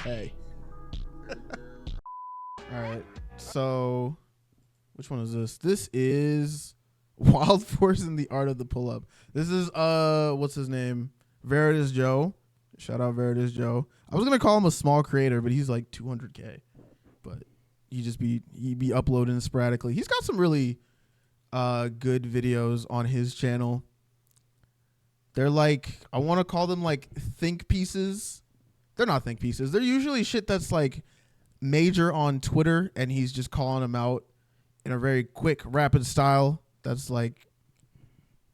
Hey. All right. So, which one is this? This is Wild Force in the Art of the Pull-Up. This is what's his name? Veritas Joe. Shout out Veritas Joe. I was gonna call him a small creator, but he's like 200K. But he'd be uploading sporadically. He's got some really good videos on his channel. They're like, I want to call them like think pieces. They're not think pieces. They're usually shit that's like major on Twitter, and he's just calling them out in a very quick, rapid style. That's like,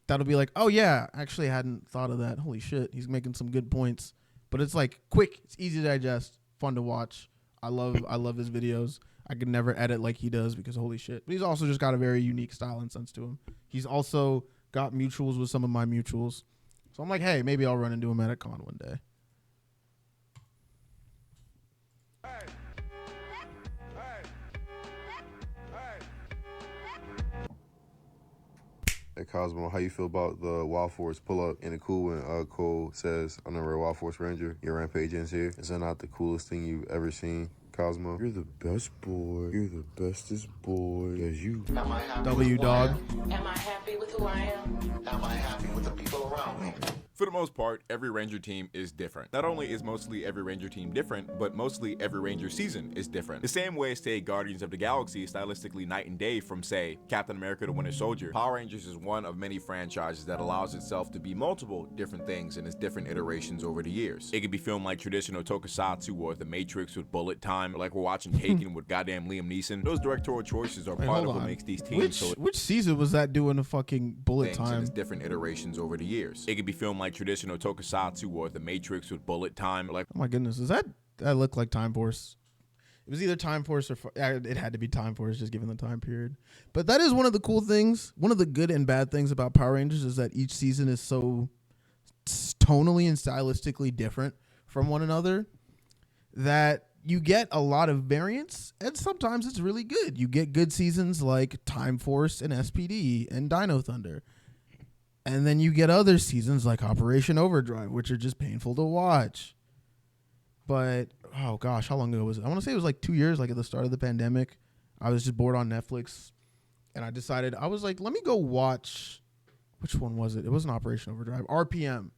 that'll be like, oh yeah, actually I hadn't thought of that. Holy shit, he's making some good points. But it's like quick, it's easy to digest, fun to watch. I love his videos. I could never edit like he does because holy shit. But he's also just got a very unique style and sense to him. He's also got mutuals with some of my mutuals. So I'm like, hey, maybe I'll run into him at a con one day. Hey Cosmo, how you feel about the Wild Force pull-up in the cool when Cole says, I'm never a Wild Force Ranger, your rampage ends here? Is that not the coolest thing you've ever seen, Cosmo? You're the best boy. You're the bestest boy. As you. W dog. Am I happy with who I am? Am I happy with the people around me? For the most part, every Ranger team is different. Not only is mostly every Ranger team different, but mostly every Ranger season is different. The same way, say, Guardians of the Galaxy is stylistically night and day from, say, Captain America to Winter Soldier, Power Rangers is one of many franchises that allows itself to be multiple different things in its different iterations over the years. It could be filmed like traditional tokusatsu or The Matrix with bullet time, or like we're watching Taken with goddamn Liam Neeson. Those directorial choices are part of what makes these teams which season was that doing a fucking bullet time? In its different iterations over the years. It could be filmed like traditional tokusatsu or The Matrix with bullet time. Like, oh my goodness, that looked like Time Force? It was either Time Force or it had to be Time Force, just given the time period. But that is one of the cool things. One of the good and bad things about Power Rangers is that each season is so tonally and stylistically different from one another that you get a lot of variance, and sometimes it's really good. You get good seasons like Time Force and SPD and Dino Thunder. And then you get other seasons like Operation Overdrive, which are just painful to watch. But, oh gosh, how long ago was it? I want to say it was like 2 years, like at the start of the pandemic. I was just bored on Netflix. And I decided, I was like, let me go watch, which one was it? It wasn't Operation Overdrive, RPM.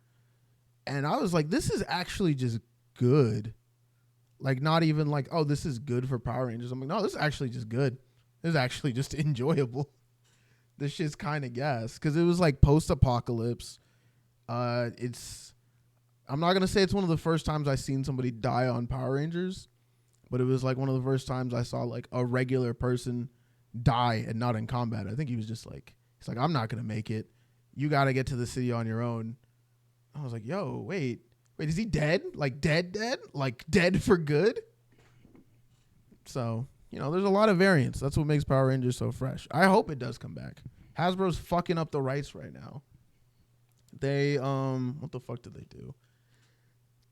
And I was like, this is actually just good. Like, not even like, oh, this is good for Power Rangers. I'm like, no, this is actually just good. This is actually just enjoyable. This shit's kind of gas because it was like post-apocalypse. I'm not gonna say it's one of the first times I seen somebody die on Power Rangers, but it was like one of the first times I saw like a regular person die and not in combat. I think he was just like, he's like, I'm not gonna make it. You got to get to the city on your own. I was like, yo, wait, is he dead? Like dead? Like dead for good? So. You know, there's a lot of variance. That's what makes Power Rangers so fresh. I hope it does come back. Hasbro's fucking up the rights right now. They what the fuck did they do?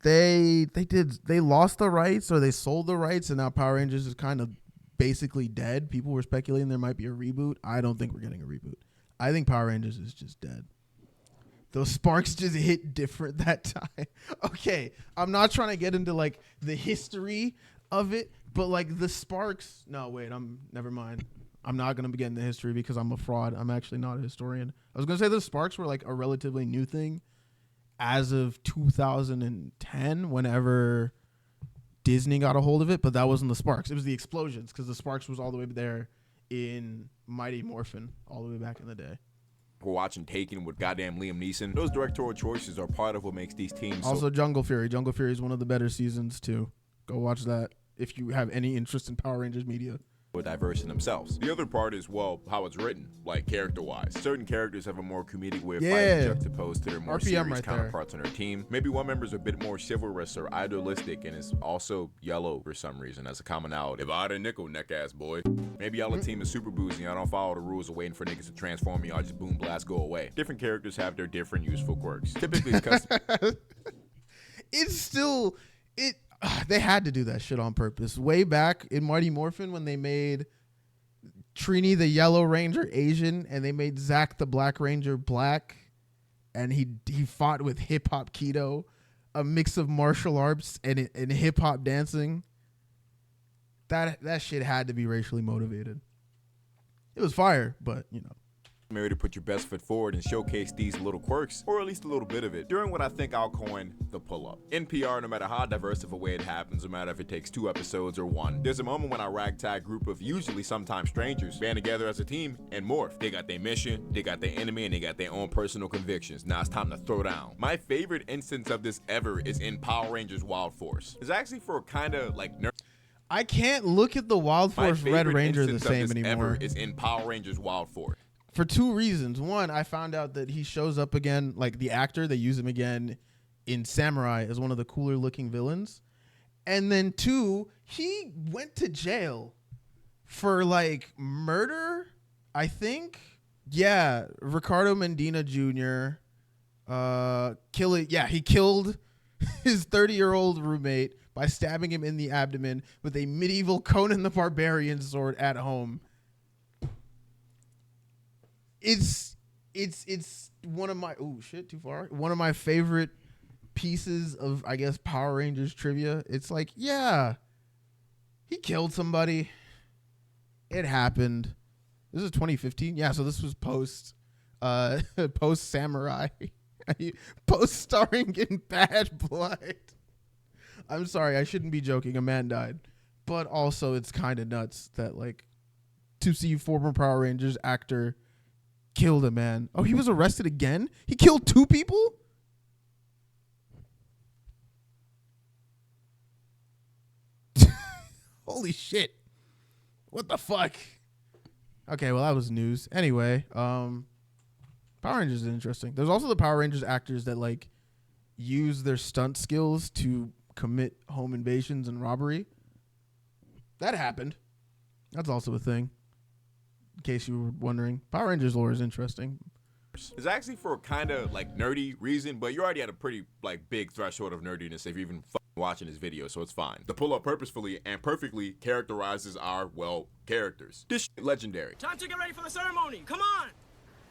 They lost the rights or they sold the rights, and now Power Rangers is kind of basically dead. People were speculating there might be a reboot. I don't think we're getting a reboot. I think Power Rangers is just dead. Those sparks just hit different that time. Okay, I'm not trying to get into like the history of it, but like the sparks. No, wait, never mind. I'm not gonna begin the history because I'm a fraud. I'm actually not a historian. I was gonna say the sparks were like a relatively new thing as of 2010, whenever Disney got a hold of it, but that wasn't the sparks. It was the explosions, because the sparks was all the way there in Mighty Morphin all the way back in the day. We're watching Taken with goddamn Liam Neeson. Those directorial choices are part of what makes these teams also Jungle Fury. Jungle Fury is one of the better seasons too. Go watch that if you have any interest in Power Rangers media. Diverse in themselves. The other part is, well, how it's written, like character-wise. Certain characters have a more comedic way of fighting juxtaposed to their more serious counterparts on their team. Maybe one member's a bit more chivalrous or idealistic and is also yellow for some reason as a commonality. If I had a nickel, neck-ass boy. Maybe y'all a team is super boozy, I don't follow the rules of waiting for niggas to transform me, I'll just boom, blast, go away. Different characters have their different useful quirks. Typically, it's custom. It's still... They had to do that shit on purpose. Way back in Mighty Morphin when they made Trini the Yellow Ranger Asian and they made Zack the Black Ranger black and he fought with Hip Hop Keto. a mix of martial arts and hip hop dancing. That shit had to be racially motivated. It was fire, but you know. Mary to put your best foot forward and showcase these little quirks, or at least a little bit of it, during what I think I'll coin the pull-up. In PR, no matter how diverse of a way it happens, no matter if it takes 2 episodes or 1, there's a moment when our ragtag group of usually sometimes strangers band together as a team and morph. They got their mission, they got their enemy, and they got their own personal convictions. Now it's time to throw down. My favorite instance of this ever is in Power Rangers Wild Force. It's actually for kind of like I can't look at the Wild Force Red Ranger the same anymore. Ever is in Power Rangers Wild Force. For 2 reasons. One, I found out that he shows up again, like the actor, they use him again in Samurai as one of the cooler looking villains. And then 2, he went to jail for like murder, I think. Yeah, Ricardo Medina Jr. He killed his 30-year-old roommate by stabbing him in the abdomen with a medieval Conan the Barbarian sword at home. It's one of my one of my favorite pieces of, I guess, Power Rangers trivia. It's like, yeah, he killed somebody. It happened. This is 2015. Yeah, so this was post Samurai, post starring in Bad Blood. I'm sorry, I shouldn't be joking. A man died, but also it's kind of nuts that like to see former Power Rangers actor killed a man. Oh, he was arrested again? He killed 2 people? Holy shit. What the fuck? Okay, well, that was news. Anyway, Power Rangers is interesting. There's also the Power Rangers actors that like use their stunt skills to commit home invasions and robbery. That happened. That's also a thing. In case you were wondering, Power Rangers lore is interesting. It's actually for a kind of like nerdy reason, but you already had a pretty like big threshold of nerdiness if you're even watching this video, so it's fine. The pull-up purposefully and perfectly characterizes our, well, characters. This legendary. Time to get ready for the ceremony. Come on.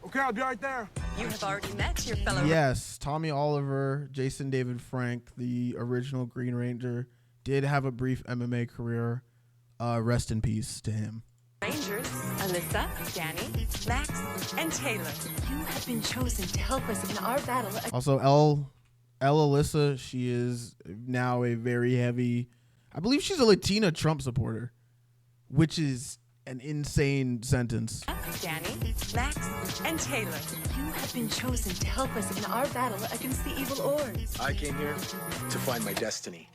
Okay, I'll be right there. You have already met your fellow. Yes, Tommy Oliver, Jason David Frank, the original Green Ranger, did have a brief MMA career. Rest in peace to him. Rangers, Alyssa, Danny, Max, and Taylor. You have been chosen to help us in our battle. Also, Elle Alyssa, she is now a very heavy, I believe she's a Latina Trump supporter, which is an insane sentence. Danny, Max, and Taylor. You have been chosen to help us in our battle against the evil Ords. I came here to find my destiny.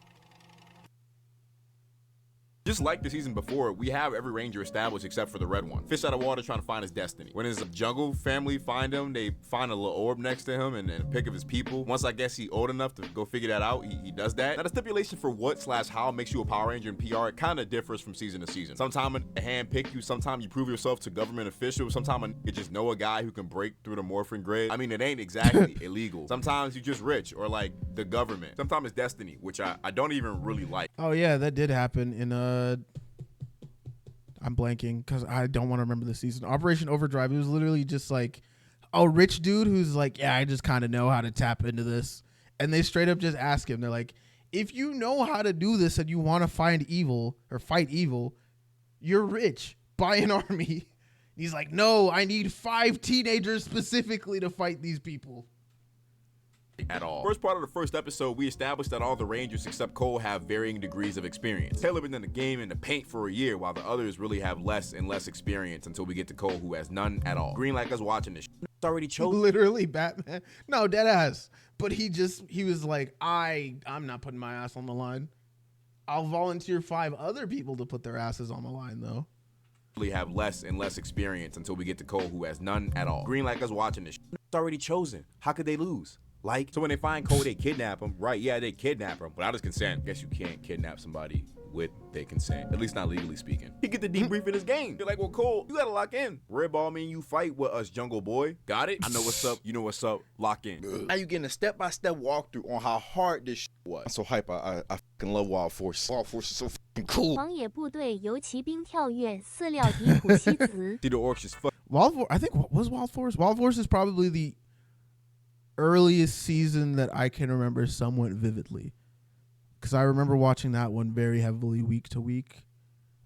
Just like the season before, we have every ranger established except for the red one. Fish out of water trying to find his destiny. When his jungle family find him, they find a little orb next to him and a pick of his people. Once I guess he's old enough to go figure that out, he does that. Now the stipulation for what/how makes you a Power Ranger in PR, it kind of differs from season to season. Sometimes a hand pick you, sometimes you prove yourself to government officials, sometimes you just know a guy who can break through the morphin grid. I mean, it ain't exactly illegal. Sometimes you just rich or like the government. Sometimes it's destiny, which I don't even really like. Oh yeah, that did happen in I'm blanking because I don't want to remember the season. Operation Overdrive. It was literally just like a rich dude who's like, yeah, I just kind of know how to tap into this. And they straight up just ask him. They're like, if you know how to do this and you want to find evil or fight evil, you're rich. Buy an army. He's like, no, I need 5 teenagers specifically to fight these people. At all. First part of the first episode, we established that all the Rangers except Cole have varying degrees of experience. Taylor been in the game in the paint for a year, while the others really have less and less experience until we get to Cole, who has none at all. Green like us watching this. It's already chosen. Literally Batman. No, dead ass. But he was like, I'm not putting my ass on the line. I'll volunteer 5 other people to put their asses on the line, though. Really have less and less experience until we get to Cole, who has none at all. Green like us watching this. It's already chosen. How could they lose? Like, so when they find Cole, they kidnap him. Right, yeah, they kidnap him without his consent. Guess you can't kidnap somebody with their consent, at least not legally speaking. He get the debrief in his game. You're like, well, Cole, you gotta lock in. Red ball mean you fight with us, Jungle Boy. Got it? I know what's up. You know what's up. Lock in. Now you getting a step-by-step walkthrough on how hard this shit was. I'm so hype. I fucking love Wild Force. Wild Force is so fucking cool. 狂野部队由骑兵跳跃饲料迪普西茨 See the orcs just fuck. I think what was Wild Force? Wild Force is probably earliest season that I can remember somewhat vividly. Because I remember watching that one very heavily week to week.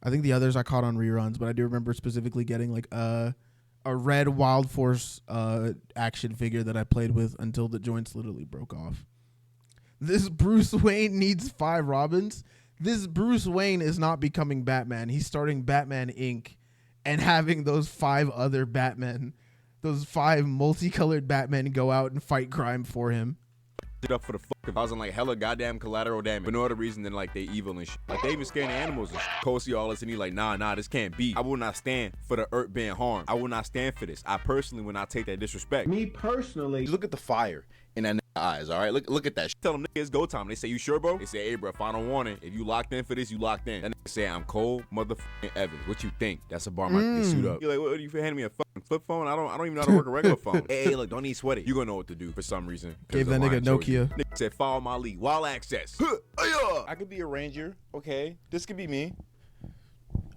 I think the others I caught on reruns, but I do remember specifically getting like a red Wild Force action figure that I played with until the joints literally broke off. This Bruce Wayne needs 5 Robins. This Bruce Wayne is not becoming Batman. He's starting Batman Inc. and having those 5 other Batmen, those 5 multicolored Batmen go out and fight crime for him. Up for the fuck, causing like hella goddamn collateral damage for no other reason than like they evil and shit. Like they even scaring the animals and shit. Cole see all this and he like, nah, this can't be. I will not stand for the earth being harmed. I will not stand for this. I personally will not take that disrespect. Me personally, look at the fire in that eyes. All right, look at that. Tell them niggas it's go time. They say, you sure, bro? They say, hey, bro, final warning. If you locked in for this, you locked in. That nigga say, I'm Cole motherfucking Evans. What you think? That's a bar my can suit up. You're like, what are you handing me a fucking flip phone? I don't even know how to work a regular phone. Hey, look, don't need sweat it. You gonna know what to do for some reason. Gave that nigga Nokia. Nigga said, follow my lead. Wild access. I could be a ranger. Okay, this could be me.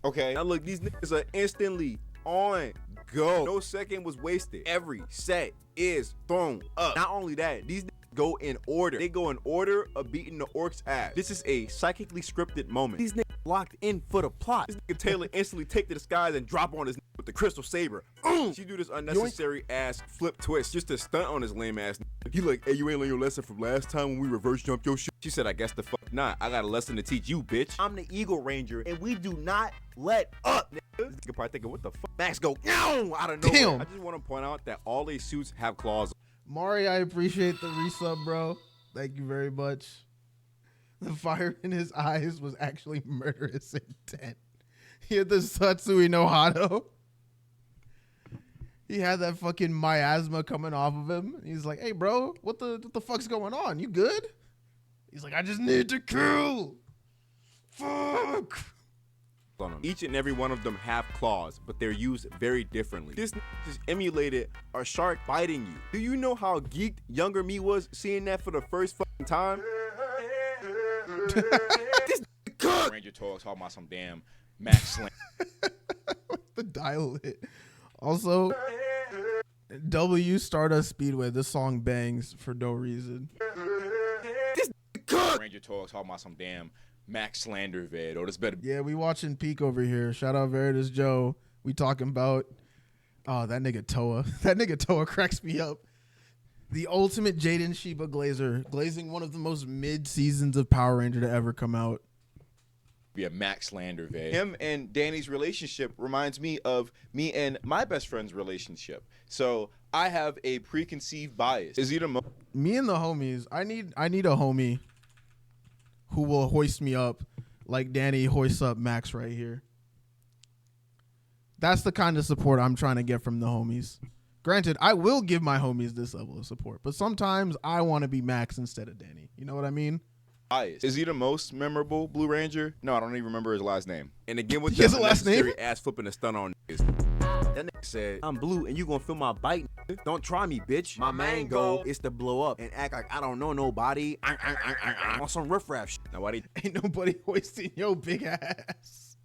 Okay. Now look, these niggas are instantly on go. No second was wasted. Every set is thrown up. Not only that, these niggas go in order. They go in order of beating the orcs' ass. This is a psychically scripted moment. These niggas locked in for the plot. This nigga Taylor instantly take to the skies and drop on his with the crystal saber. She do this unnecessary ass flip twist just to stunt on his lame ass. He like, hey, you ain't learned your lesson from last time when we reverse jumped your shit. She said, I guess the fuck not. I got a lesson to teach you, bitch. I'm the Eagle Ranger, and we do not let up, nigga. This nigga probably thinking, what the fuck? Max go, no, out of nowhere. Damn. I just want to point out that all these suits have claws. Mari, I appreciate the resub, bro. Thank you very much. The fire in his eyes was actually murderous intent. He had the Satsui no Hado. He had that fucking miasma coming off of him. He's like, hey, bro, what the fuck's going on? You good? He's like, I just need to kill. Fuck. On them. Each and every one of them have claws, but they're used very differently. This just emulated a shark biting you. Do you know how geeked younger me was seeing that for the first fucking time? This cook. Ranger talks talking about some damn Max Slam. The dial lit. Also, W Stardust Speedway. This song bangs for no reason. This cook. Ranger talks talking about some damn Max Slander vid. Oh, this better. Yeah, we watching Peak over here. Shout out Veritas Joe. We talking about that nigga Toa. That nigga Toa cracks me up. The ultimate Jaden Sheba glazer, glazing one of the most mid seasons of Power Ranger to ever come out. Be a Max Slander vid. Him and Danny's relationship reminds me of me and my best friend's relationship. So I have a preconceived bias. Is he the me and the homies? I need a homie who will hoist me up like Danny hoists up Max right here. That's the kind of support I'm trying to get from the homies. Granted, I will give my homies this level of support, but sometimes I want to be Max instead of Danny. You know what I mean? Bias. Is he the most memorable Blue Ranger? No, I don't even remember his last name. And again with he has a last name? Ass flipping the stun on niggas. That nigga said, I'm blue and you gonna feel my bite. Don't try me, bitch. My main goal is to blow up and act like I don't know nobody. On some riffraff shit. Nobody ain't nobody hoisting your big ass.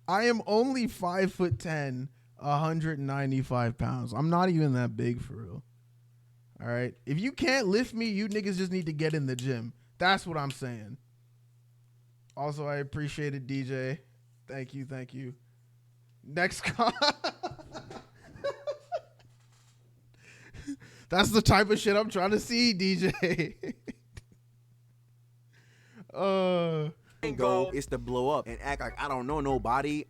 I am only 5'10", 195 pounds. I'm not even that big for real. All right. If you can't lift me, you niggas just need to get in the gym. That's what I'm saying. Also, I appreciate it, DJ. Thank you. Next That's the type of shit I'm trying to see, DJ. Goal is to blow up and act like I don't know nobody.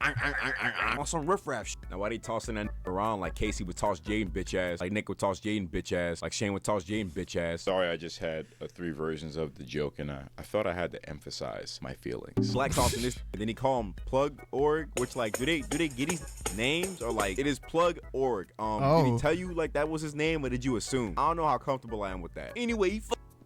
On some riffraff shit. Now why they tossing that around like Casey would toss Jaden bitch ass, like Nick would toss Jaden bitch ass, like Shane would toss Jaden bitch ass. Sorry, I just had 3 versions of the joke, and I thought I had to emphasize my feelings. Black tossing this, and then he call him Plug Org, which like do they get these names or like it is Plug Org? Did he tell you like that was his name or did you assume? I don't know how comfortable I am with that. Anyway, he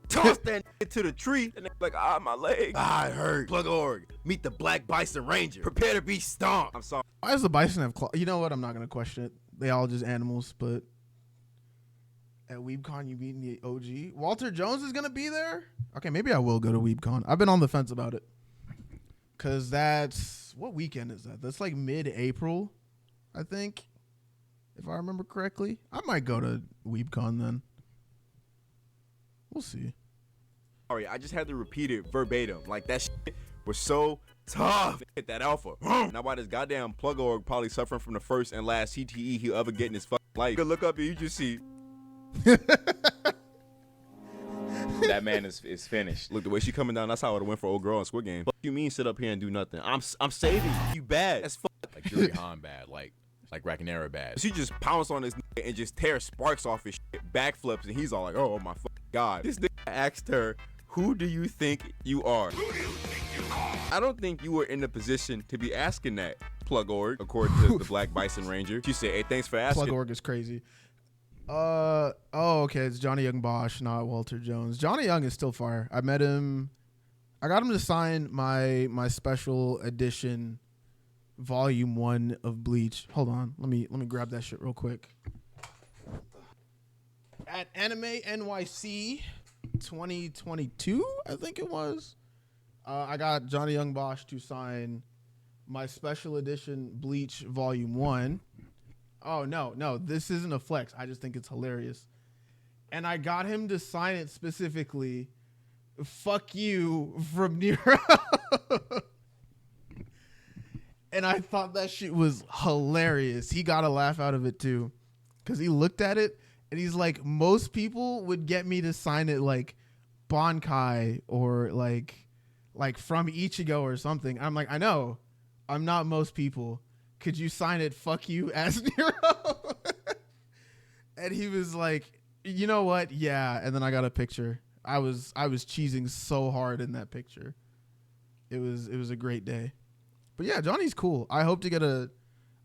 tossed that to the tree and like my leg. I heard. Plug Org. Meet the Black Bison Ranger. Prepare to be stomped. I'm sorry. Why does the bison have claws? You know what? I'm not gonna question it. They all just animals, but at WeebCon you beating the OG. Walter Jones is gonna be there? Okay, maybe I will go to WeebCon. I've been on the fence about it. Cause that's what weekend is that? That's like mid-April, I think. If I remember correctly. I might go to WeebCon then. We'll see. Sorry, I just had to repeat it verbatim. Like, that shit was so tough. Hit that alpha. Now why this goddamn plug org probably suffering from the first and last CTE he'll ever get in his fucking life. You look up and you just see that man is finished. Look, the way she coming down, that's how I would've went for old girl in Squid Game. Fuck you mean sit up here and do nothing? I'm saving you. You bad. That's fuck. Like Yuri Han bad. Like Ragnera bad. She just pounced on this nigga and just tears sparks off his shit, backflips, and he's all like, oh my fucking god. This nigga asked her, who do you think you are? I don't think you were in the position to be asking that, Plug Org, according to the Black Bison Ranger. She said, hey, thanks for asking. Plug Org is crazy. Okay, it's Johnny Young Bosch, not Walter Jones. Johnny Young is still fire. I met him. I got him to sign my special edition volume 1 of Bleach. Hold on. Let me grab that shit real quick. At Anime NYC 2022, I think it was. I got Johnny Young Bosch to sign my special edition Bleach volume 1. Oh, no, this isn't a flex. I just think it's hilarious. And I got him to sign it specifically, fuck you from Nero. And I thought that shit was hilarious. He got a laugh out of it too. Because he looked at it and he's like, most people would get me to sign it like Bankai or like from Ichigo or something. I'm like, I know. I'm not most people. Could you sign it, fuck you, as Nero? And he was like, you know what? Yeah. And then I got a picture. I was cheesing so hard in that picture. It was a great day. But yeah, Johnny's cool. I hope to get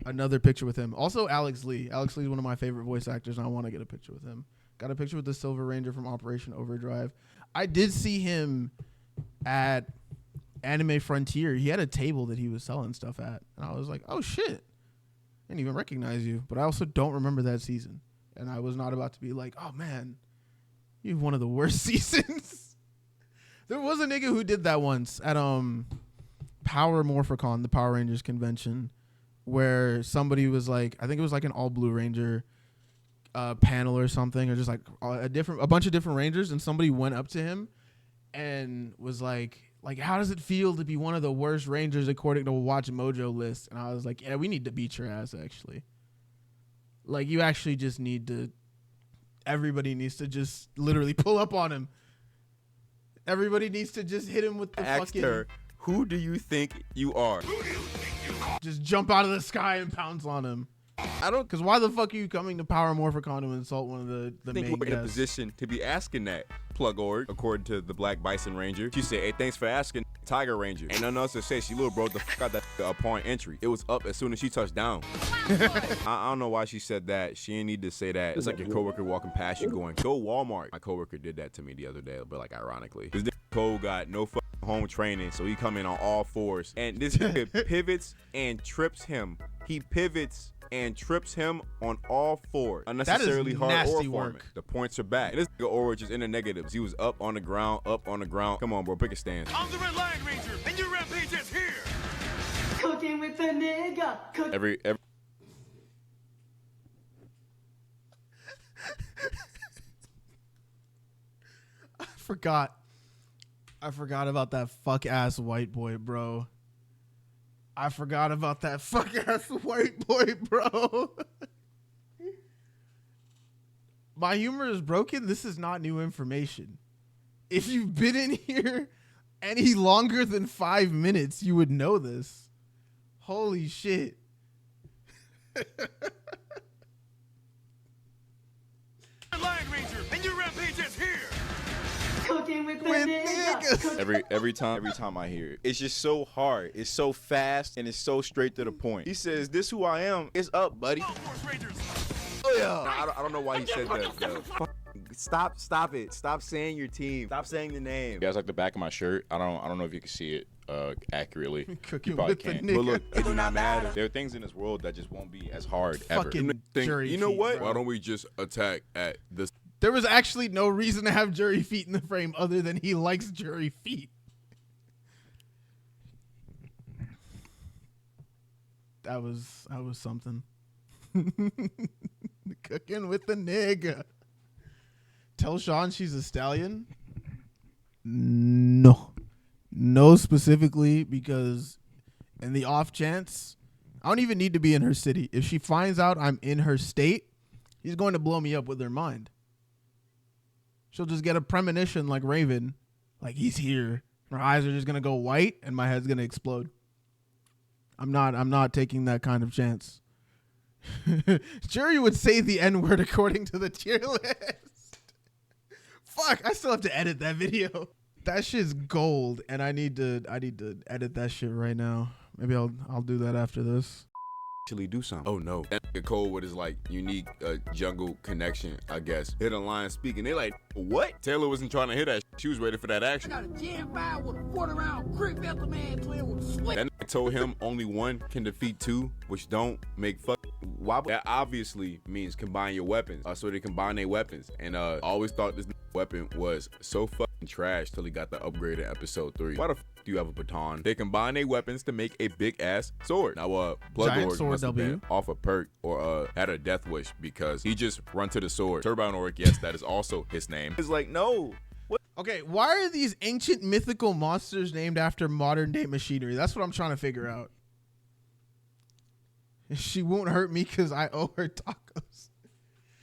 another picture with him. Also, Alex Lee. Alex Lee is one of my favorite voice actors, and I want to get a picture with him. Got a picture with the Silver Ranger from Operation Overdrive. I did see him at Anime Frontier. He had a table that he was selling stuff at, and I was like, oh shit. I didn't even recognize you. But I also don't remember that season. And I was not about to be like, oh man, you have one of the worst seasons. There was a nigga who did that once at Power Morphicon, the Power Rangers convention, where somebody was like, I think it was like an all Blue Ranger panel or something, or just like a bunch of different Rangers, and somebody went up to him and was like, how does it feel to be one of the worst Rangers according to Watch Mojo list? And I was like, yeah, we need to beat your ass, actually. Like, you actually just need to, everybody needs to just literally pull up on him. Everybody needs to just hit him with the fucking... her, who do you think you are? Just jump out of the sky and pounce on him. I don't, because why the fuck are you coming to Power Morphicon to insult one of the main think we're in a guests? position to be asking that, Plug Org, according to the Black Bison Ranger. She said, hey, thanks for asking, Tiger Ranger. Ain't nothing else to say. She little bro the fuck out that upon entry. It was up as soon as she touched down. I don't know why she said that. She didn't need to say that. It's like your coworker walking past you going, go Walmart. My coworker did that to me the other day, but like ironically. This nigga Cole got no fucking home training, so he come in on all fours. And this nigga pivots and trips him. He pivots and trips him on all fours. Unnecessarily hard nasty or work. The points are back. And this nigga Aura just in the negatives. He was up on the ground. Come on, bro, pick a stance. I'm the Red Lion Ranger, and your rampage is here. Cooking with the nigga. Every I forgot about that fuck ass white boy, bro. I forgot about that fuck ass white boy, bro. My humor is broken. This is not new information. If you've been in here any longer than 5 minutes, you would know this. Holy shit. Lion Ranger, and your rampage is here. Cooking with the With nigga. niggas. Every time I hear it, it's just so hard. It's so fast and it's so straight to the point. He says, "This who I am. It's up, buddy." All Force Rangers. Oh yeah. I don't know why he said that. Stop it. Stop saying your team. Stop saying the name. You guys like the back of my shirt? I don't know if you can see it accurately. Cooking You probably with the can't. nigga. But look, it do not matter. There are things in this world that just won't be as hard ever. Fucking jury You know feet, what? bro. Why don't we just attack at this? There was actually no reason to have jury feet in the frame other than he likes jury feet. That was something. Cooking with the nigga. tell Sean she's a stallion? No. No, specifically because in the off chance, I don't even need to be in her city. If she finds out I'm in her state, he's going to blow me up with her mind. She'll just get a premonition like Raven, like he's here. Her eyes are just going to go white and my head's going to explode. I'm not taking that kind of chance. Jury would say the N-word according to the tier list. Fuck, I still have to edit that video. That shit's gold, and I need to edit that shit right now. Maybe I'll do that after this. Actually do something. Oh no. That nigga Cole with his like unique jungle connection, I guess. Hit a line speaking. They like, what? Taylor wasn't trying to hit that. She was ready for that action. I got a jam ride with a 40-round Crick Vector man playing with a swing. That nigga told him only one can defeat two, which don't make fuck. Why? That obviously means combine your weapons. So they combine their weapons. And I always thought this weapon was so fucking trash till he got the upgrade in episode 3. Why the fuck do you have a baton? They combine their weapons to make a big ass sword. Now Bloodlord must have been off a perk or had a death wish because he just run to the sword. Turbine Auric, yes, that is also his name. It's like, no. What? Okay, why are these ancient mythical monsters named after modern day machinery? That's what I'm trying to figure out. She won't hurt me because I owe her tacos.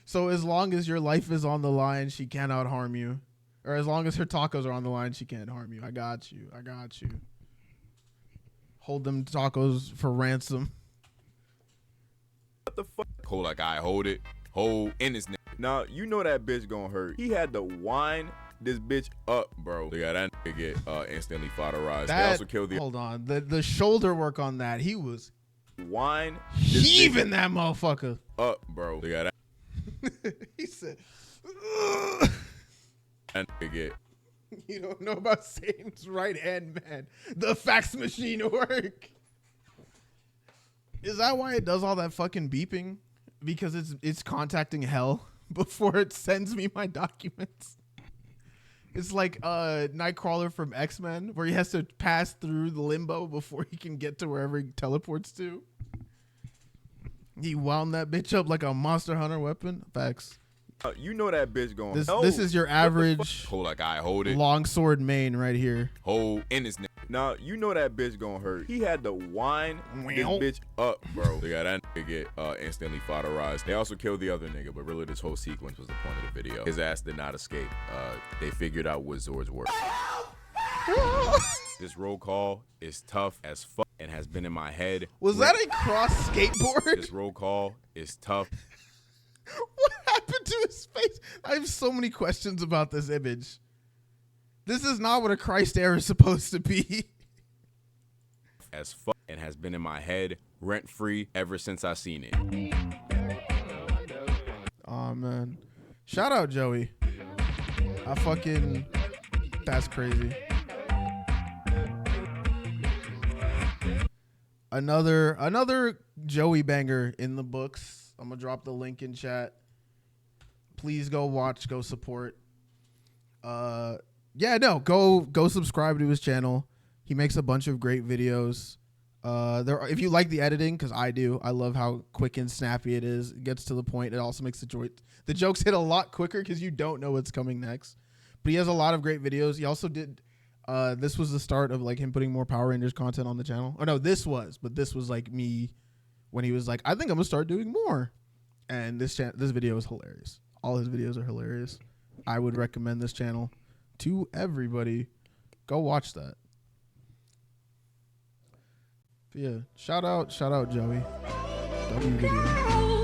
So as long as your life is on the line, she cannot harm you. Or as long as her tacos are on the line, she can't harm you. I got you. I got you. Hold them tacos for ransom. What the fuck? Hold like I hold it. Hold in his neck. Now, you know that bitch gonna hurt. He had to wind this bitch up, bro. Look at that nigga get instantly fodderized. They also killed the... Hold on. The shoulder work on that. He was... Wine heaving that motherfucker up, bro. Look at that. He said, and get. You don't know about Satan's right hand man. The fax machine work. Is that why it does all that fucking beeping? Because it's contacting hell before it sends me my documents. It's like Nightcrawler from X-Men, where he has to pass through the limbo before he can get to wherever he teleports to. He wound that bitch up like a Monster Hunter weapon. Facts. You know that bitch going. This is your average hold like I hold it. Longsword main right here. Hold in his neck. Now you know that bitch gonna hurt. He had to wind this bitch up, bro. Look at that nigga get instantly fodderized. They also killed the other nigga, but really this whole sequence was the point of the video. His ass did not escape. They figured out what Zord's work. This roll call is tough as fuck and has been in my head. Was that a cross skateboard? This roll call is tough. What happened to his face? I have so many questions about this image. This is not what a Christ error is supposed to be. As fuck and has been in my head rent free ever since I seen it. Oh man. Shout out Joey. That's crazy. Another Joey banger in the books. I'm gonna drop the link in chat. Please go watch, go support. Go subscribe to his channel. He makes a bunch of great videos. If you like the editing, because I do, I love how quick and snappy it is. It gets to the point. It also makes the jokes hit a lot quicker because you don't know what's coming next. But he has a lot of great videos. He also did. This was the start of like him putting more Power Rangers content on the channel. Or no, this was like me when he was like, I think I'm gonna start doing more. And this video is hilarious. All his videos are hilarious. I would recommend this channel to everybody. Go watch that. But yeah, shout out Joey. W video.